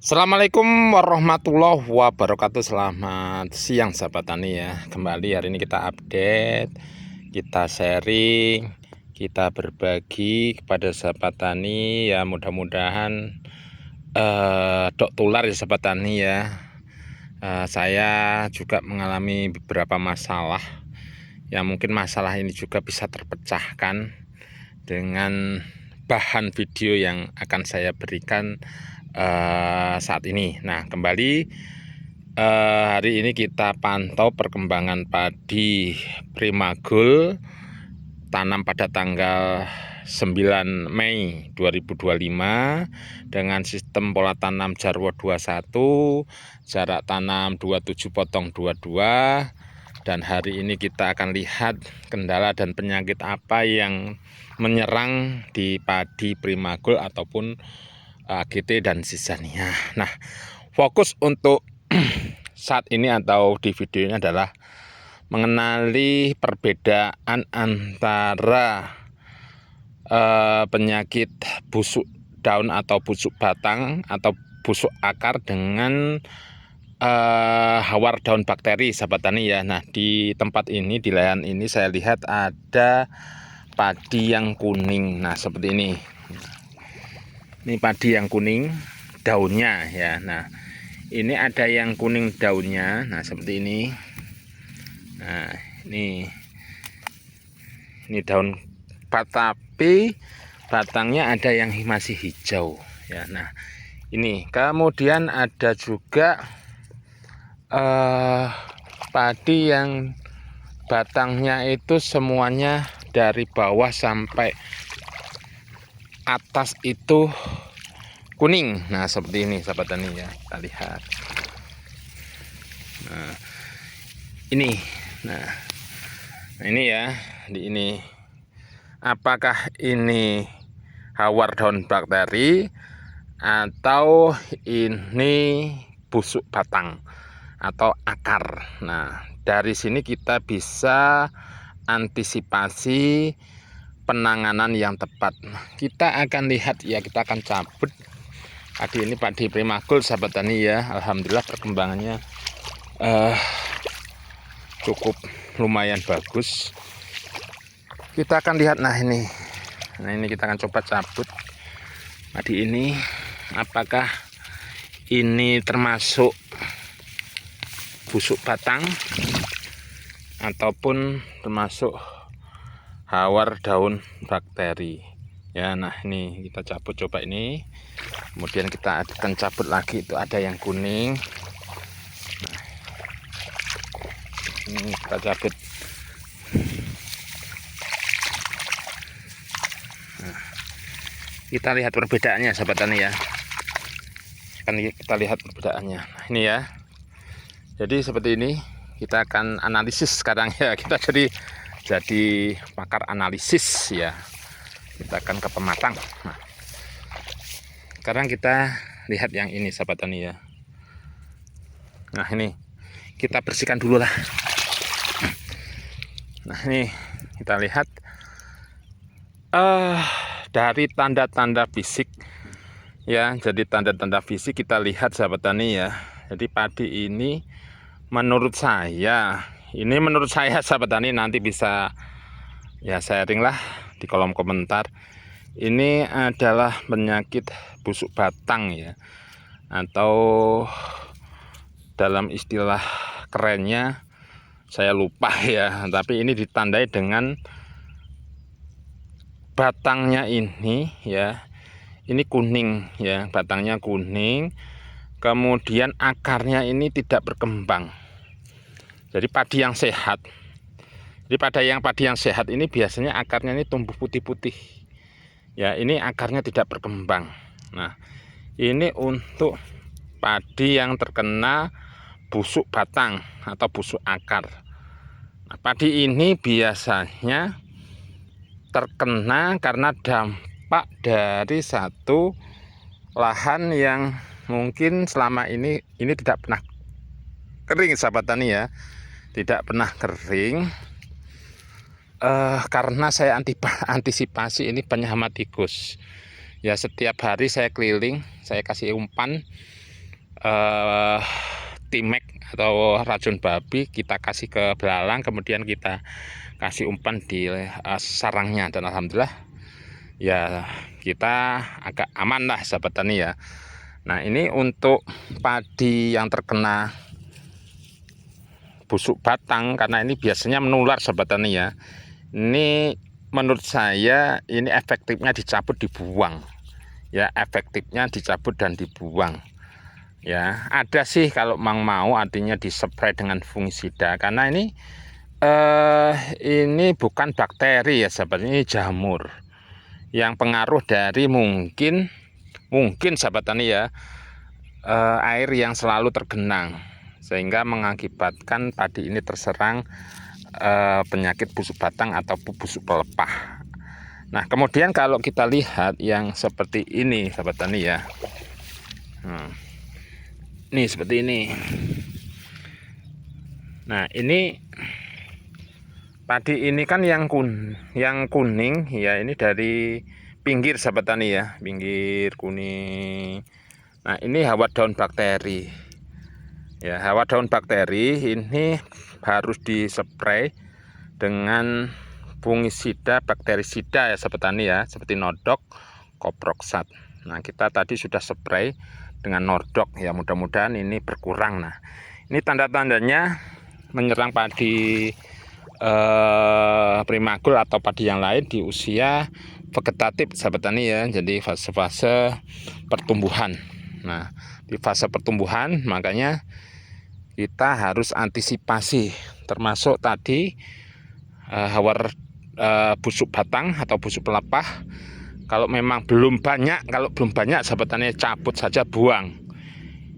Assalamualaikum warahmatullahi wabarakatuh. Selamat siang sahabat tani ya. Kembali hari ini kita update, kita sharing, kita berbagi kepada sahabat tani ya. Mudah-mudahan dok tular ya sahabat tani ya. Saya juga mengalami beberapa masalah. Ya mungkin masalah ini juga bisa terpecahkan dengan bahan video yang akan saya berikan saat ini. Nah, kembali hari ini kita pantau perkembangan padi Primagul tanam pada tanggal 9 Mei 2025 dengan sistem pola tanam Jarwo 21, jarak tanam 27,22, dan hari ini kita akan lihat kendala dan penyakit apa yang menyerang di padi Primagul ataupun AGT dan Zizania. Nah, fokus untuk saat ini atau di video ini adalah mengenali perbedaan antara penyakit busuk daun atau busuk batang atau busuk akar dengan hawar daun bakteri sahabat tani ya. Nah, di tempat ini, di lahan ini saya lihat ada padi yang kuning. Nah, seperti ini. Ini padi yang kuning daunnya ya. Nah, ini ada yang kuning daunnya. Nah, seperti ini. Nah, ini daun tapi batangnya ada yang masih hijau ya. Nah, ini kemudian ada juga padi yang batangnya itu semuanya dari bawah sampai atas itu kuning. Nah, seperti ini sahabat tani ya, kita lihat. Nah, ini. Nah, ini ya, di ini. Apakah ini hawar daun bakteri atau ini busuk batang atau akar? Nah, dari sini kita bisa antisipasi penanganan yang tepat. Kita akan lihat ya, kita akan cabut padi ini, padi Primagul sahabat tani ya. Alhamdulillah perkembangannya cukup lumayan bagus. Kita akan lihat. Nah, ini kita akan coba cabut padi ini, apakah ini termasuk busuk batang ataupun termasuk hawar daun bakteri ya. Nah, ini kita cabut coba ini, kemudian kita akan cabut lagi. Itu ada yang kuning. Nah, ini kita cabut. Nah, kita lihat perbedaannya sahabat tani ya. Kita lihat perbedaannya. Nah, ini ya, jadi seperti ini. Kita akan analisis sekarang ya. Kita jadi pakar analisis ya. Kita akan ke pematang. Nah, sekarang kita lihat yang ini sahabat tani ya. Nah, ini kita bersihkan dulu lah. Nah, ini kita lihat dari tanda-tanda fisik ya. Jadi tanda-tanda fisik kita lihat sahabat tani ya. Jadi padi ini menurut saya sahabat tani, nanti bisa ya sharing lah di kolom komentar. Ini adalah penyakit busuk batang ya, atau dalam istilah kerennya saya lupa ya, tapi ini ditandai dengan batangnya ini ya. Ini kuning ya, batangnya kuning. Kemudian akarnya ini tidak berkembang. Jadi padi yang sehat. Jadi padi yang sehat ini biasanya akarnya ini tumbuh putih-putih. Ya, ini akarnya tidak berkembang. Nah, ini untuk padi yang terkena busuk batang atau busuk akar. Nah, padi ini biasanya terkena karena dampak dari satu lahan yang mungkin selama ini tidak pernah kering sahabat tani ya. Tidak pernah kering karena saya antisipasi ini banyak hama tikus ya. Setiap hari saya keliling, saya kasih umpan eh, timek atau racun babi, kita kasih ke belalang, kemudian kita kasih umpan di sarangnya, dan alhamdulillah ya kita agak aman lah sahabat tani ya. Nah, ini untuk padi yang terkena busuk batang, karena ini biasanya menular sahabat tani ya. Ini menurut saya ini efektifnya dicabut dibuang. Ya, efektifnya dicabut dan dibuang. Ya, ada sih kalau mau artinya dispray dengan fungisida, karena ini bukan bakteri ya sahabat, ini jamur yang pengaruh dari mungkin sahabat tani ya, air yang selalu tergenang, sehingga mengakibatkan padi ini terserang penyakit busuk batang atau busuk pelepah. Nah, kemudian kalau kita lihat yang seperti ini sahabat tani ya, nih seperti ini. Nah, ini padi ini kan yang kuning ya, ini dari pinggir sahabat tani ya, pinggir kuning. Nah, ini hawa daun bakteri ya, hawa daun bakteri ini harus dispray dengan fungisida, bakterisida ya sahabat tani ya, seperti nodok, koproksat. Nah, kita tadi sudah spray dengan nodok ya, mudah-mudahan ini berkurang. Nah, ini tanda-tandanya menyerang padi primagul atau padi yang lain di usia vegetatif sahabat tani ya, jadi fase-fase pertumbuhan. Nah, di fase pertumbuhan makanya kita harus antisipasi, termasuk tadi hawar busuk batang atau busuk pelepah. Kalau memang belum banyak, sahabat tani cabut saja, buang.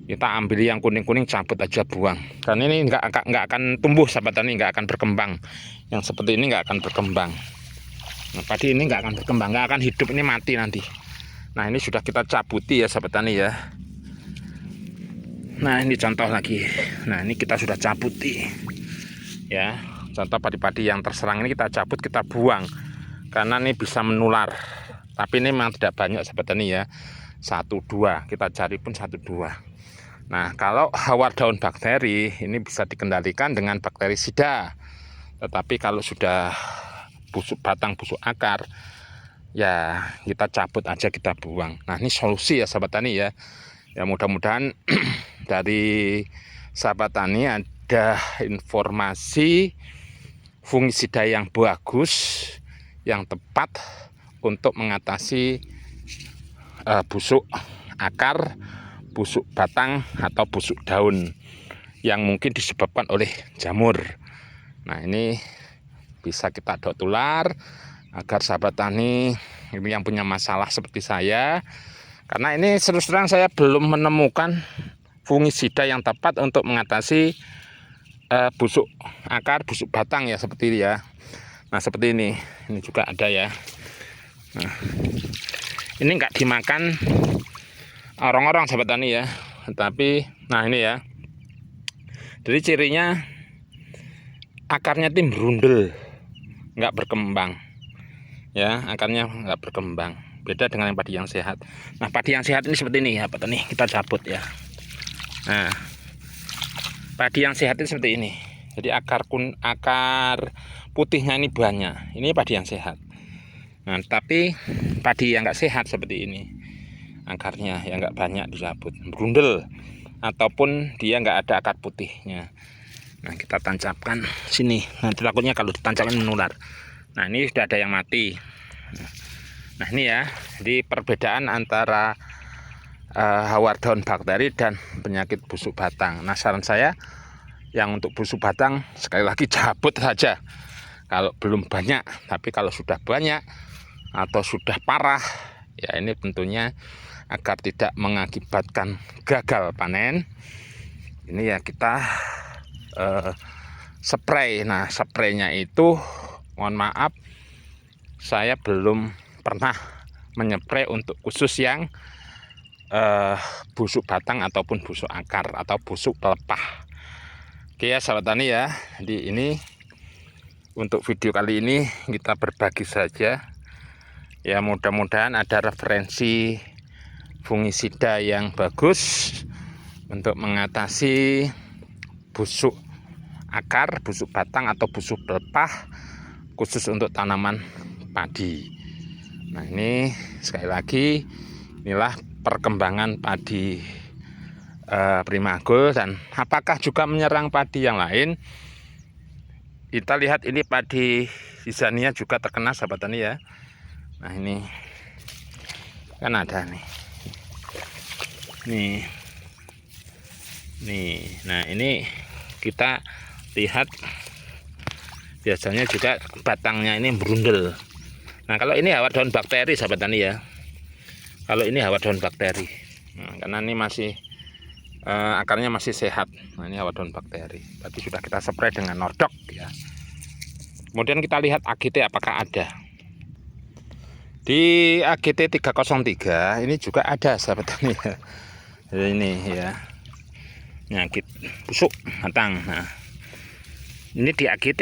Kita ambil yang kuning-kuning, cabut aja, buang. Karena ini nggak akan tumbuh sahabat tani, nggak akan berkembang. Yang seperti ini nggak akan berkembang. Nah, padi ini nggak akan berkembang, nggak akan hidup, ini mati nanti. Nah, ini sudah kita cabuti ya sahabat tani ya. Nah, ini contoh lagi. Nah, ini kita sudah cabuti ya. Contoh padi-padi yang terserang ini kita cabut, kita buang, karena ini bisa menular. Tapi ini memang tidak banyak sahabat tani ya, 1-2, kita cari pun 1-2. Nah, kalau hawar daun bakteri ini bisa dikendalikan dengan bakterisida. Tetapi kalau sudah busuk batang, busuk akar, ya kita cabut aja, kita buang. Nah, ini solusi ya sahabat tani ya. Ya, mudah-mudahan dari sahabat tani ada informasi fungisida yang bagus, yang tepat untuk mengatasi busuk akar, busuk batang atau busuk daun yang mungkin disebabkan oleh jamur. Nah, ini bisa kita dot tular agar sahabat tani ini yang punya masalah seperti saya, karena ini terus terang saya belum menemukan fungisida yang tepat untuk mengatasi busuk akar, busuk batang ya, seperti ini ya. Nah, seperti ini juga ada ya. Nah, ini nggak dimakan orang-orang sahabat tani ya, tapi nah ini ya, jadi cirinya akarnya tim berundel, nggak berkembang ya, akarnya nggak berkembang, beda dengan yang padi yang sehat. Nah, padi yang sehat ini seperti ini ya sahabat tani, kita cabut ya. Nah, padi yang sehat ini seperti ini, jadi akar putihnya ini banyak, ini padi yang sehat. Nah, tapi padi yang nggak sehat seperti ini, akarnya yang nggak banyak dicabut, berundel, ataupun dia nggak ada akar putihnya. Nah, kita tancapkan sini, nanti takutnya kalau ditancapkan menular. Nah, ini sudah ada yang mati. Nah, ini ya, jadi perbedaan antara hawar daun bakteri dan penyakit busuk batang. Nah, saran saya yang untuk busuk batang sekali lagi cabut saja kalau belum banyak. Tapi kalau sudah banyak atau sudah parah ya, ini tentunya agar tidak mengakibatkan gagal panen, ini ya kita spray. Nah, spraynya itu mohon maaf, saya belum pernah menyepray untuk khusus yang busuk batang ataupun busuk akar atau busuk pelepah. Oke ya sahabat tani ya, jadi ini untuk video kali ini kita berbagi saja ya, mudah-mudahan ada referensi fungisida yang bagus untuk mengatasi busuk akar, busuk batang atau busuk pelepah khusus untuk tanaman padi. Nah, ini sekali lagi inilah perkembangan padi Primagol, dan apakah juga menyerang padi yang lain. Kita lihat ini padi Zizania juga terkena sahabat tani ya. Nah, ini kan ada nih. Nah, ini kita lihat biasanya juga batangnya ini berundel. Nah, kalau ini hawa daun bakteri sahabat tani ya. Kalau ini hawa daun bakteri. Nah, karena ini masih akarnya masih sehat. Nah, ini hawa daun bakteri. Berarti sudah kita spray dengan Nordok ya. Kemudian kita lihat AGT apakah ada. Di AGT 303 ini juga ada sahabat tani ya. Ini ya. Nyakit busuk batang. Nah, ini di AGT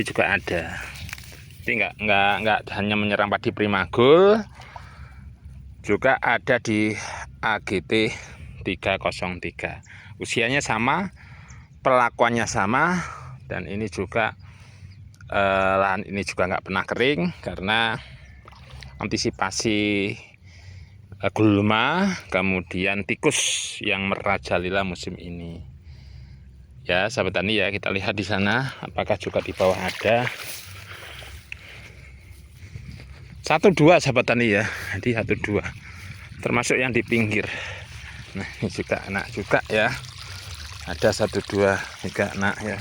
juga ada. Jadi enggak hanya menyerang padi Primagol, juga ada di AGT 303. Usianya sama, perlakuannya sama, dan ini juga lahan ini juga nggak pernah kering karena antisipasi gulma, kemudian tikus yang merajalela musim ini. Ya, sahabat tani ya, kita lihat di sana apakah juga di bawah ada. 1-2 sahabat tani ya, jadi 1-2 termasuk yang di pinggir. Nah, ini juga enak juga ya, ada 1-2 juga enak ya.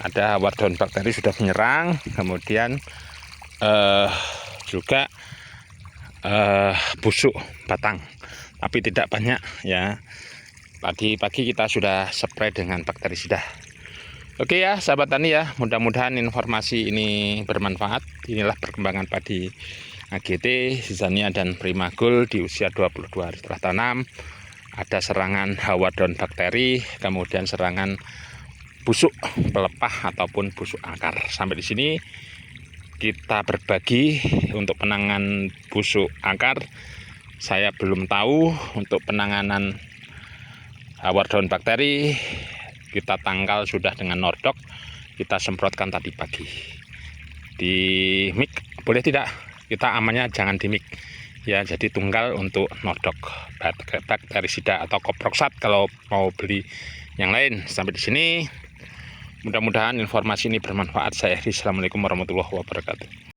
Ada hawa daun bakteri sudah menyerang, kemudian juga busuk batang, tapi tidak banyak ya. Pagi-pagi kita sudah spray dengan bakterisida. Oke ya sahabat tani ya, mudah-mudahan informasi ini bermanfaat. Inilah perkembangan padi AGT, Zizania dan Primagol di usia 22 hari setelah tanam. Ada serangan hawa daun bakteri, kemudian serangan busuk pelepah ataupun busuk akar. Sampai di sini kita berbagi untuk penanganan busuk akar. Saya belum tahu untuk penanganan hawa daun bakteri. Kita tangkal sudah dengan Nordok, kita semprotkan tadi pagi. Di mik boleh tidak? Kita amannya jangan di mik ya, jadi tunggal untuk Nordok bakterisida atau koproksat kalau mau beli yang lain. Sampai di sini mudah-mudahan informasi ini bermanfaat. Saya Heri, assalamualaikum warahmatullahi wabarakatuh.